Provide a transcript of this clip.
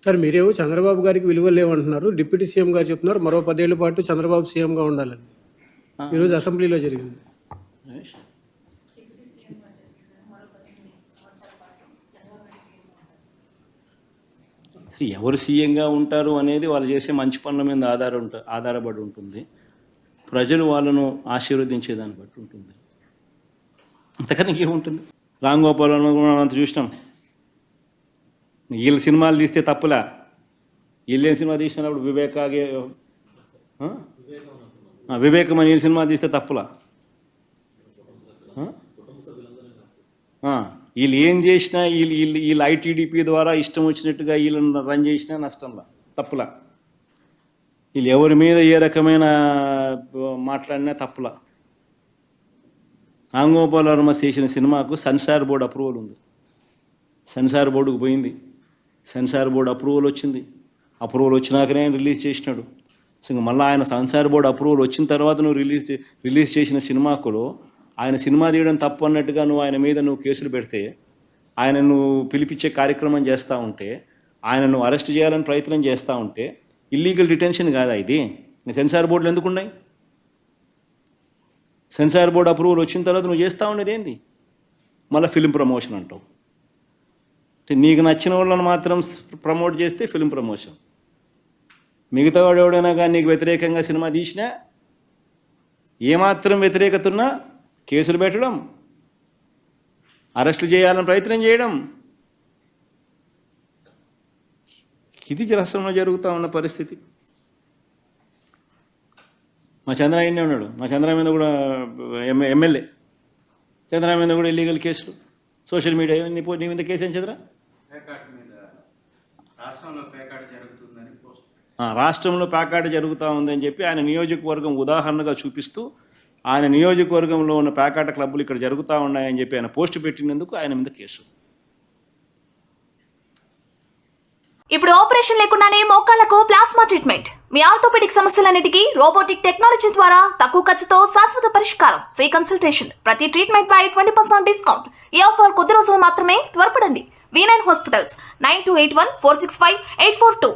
Sir మీరేమో చంద్రబాబు గారికి విలువలు లేవంటున్నారు, డిప్యూటీ సీఎం గారు చెప్తున్నారు మరో 10 ఏళ్ల పాటు చంద్రబాబు సీఎంగా ఉండాలని. ఈరోజు అసెంబ్లీలో జరిగింది. ఎవరు సీఎంగా ఉంటారు అనేది వాళ్ళు చేసే మంచి పనుల మీద ఆధారపడి ఉంటుంది. ప్రజలు వాళ్ళను ఆశీర్వదించేదాన్ని బట్టి ఉంటుంది. అంతకన్నా ఏముంటుంది? రామ్ గోపాలను మనం అంత చూసినాం. వీళ్ళు సినిమాలు తీస్తే తప్పులా? వీళ్ళేం సినిమా తీసినప్పుడు వివేకం అని సినిమా తీస్తే తప్పులా? వీళ్ళు ఏం చేసినా వీళ్ళు ఐటీడీపీ ద్వారా ఇష్టం వచ్చినట్టుగా వీళ్ళని రన్ చేసినా నష్టంలా, తప్పులా? వీళ్ళు ఎవరి మీద ఏ రకమైన మాట్లాడినా తప్పులా? రామ్ గోపాల్ వర్మ చేసిన సినిమాకు సెన్సార్ బోర్డు అప్రూవల్ ఉంది. సెన్సార్ బోర్డుకు పోయింది, సెన్సార్ బోర్డు అప్రూవల్ వచ్చింది. అప్రూవల్ వచ్చినాకనే ఆయన రిలీజ్ చేసినాడు. సో మళ్ళీ ఆయన సెన్సార్ బోర్డు అప్రూవల్ వచ్చిన తర్వాత నువ్వు రిలీజ్ చేసిన సినిమాకులో ఆయన సినిమా తీయడం తప్పు అన్నట్టుగా ఆయన మీద కేసులు పెడితే, ఆయన పిలిపించే కార్యక్రమం చేస్తూ ఉంటే, ఆయన అరెస్ట్ చేయాలని ప్రయత్నం చేస్తూ ఉంటే ఇల్లీగల్ డిటెన్షన్ కాదా ఇది? సెన్సార్ బోర్డులు ఎందుకు ఉన్నాయి? సెన్సార్ బోర్డు అప్రూవల్ వచ్చిన తర్వాత నువ్వు చేస్తూ ఉండేది ఏంది? మళ్ళీ ఫిలిం ప్రమోషన్ అంటావు. నీకు నచ్చిన వాళ్ళని మాత్రం ప్రమోట్ చేస్తే ఫిలిం ప్రమోషన్, మిగతా వాడు ఎవడైనా కానీ నీకు వ్యతిరేకంగా సినిమా తీసినా ఏమాత్రం వ్యతిరేకత ఉన్నా కేసులు పెట్టడం, అరెస్టులు చేయాలని ప్రయత్నం చేయడం, ఇది రాష్ట్రంలో జరుగుతూ ఉన్న పరిస్థితి. మా చంద్ర ఆయనే ఉన్నాడు, మా చంద్ర మీద కూడా ఎమ్మెల్యే చంద్ర మీద కూడా ఇల్లీగల్ కేసులు, సోషల్ మీడియా నీ మీద కేసు ఏం చంద్ర? రాష్ట్రంలో ప్యాకాట్ జరుగుతూ ఉందని చెప్పి ఆయన నియోజకవర్గం ఉదాహరణగా చూపిస్తూ, ఆయన నియోజకవర్గంలో ఉన్న ప్యాకాట క్లబ్బులు ఇక్కడ జరుగుతూ ఉన్నాయని చెప్పి ఆయన పోస్ట్ పెట్టినందుకు ఆయన మీద కేసు. ఇప్పుడు ఆపరేషన్ లేకుండానే మోకాళ్లకు ప్లాస్మా ట్రీట్మెంట్. మీ ఆర్థోపెడిక్ సమస్యలన్నిటికీ రోబోటిక్ టెక్నాలజీ ద్వారా తక్కువ ఖర్చుతో శాశ్వత పరిష్కారం. Free consultation. ప్రతి ట్రీట్మెంట్ పై 20% డిస్కౌంట్. ఈ ఆఫర్ కొద్ది రోజులు మాత్రమే. త్వరపడండి. V9 hospitals 9281465842.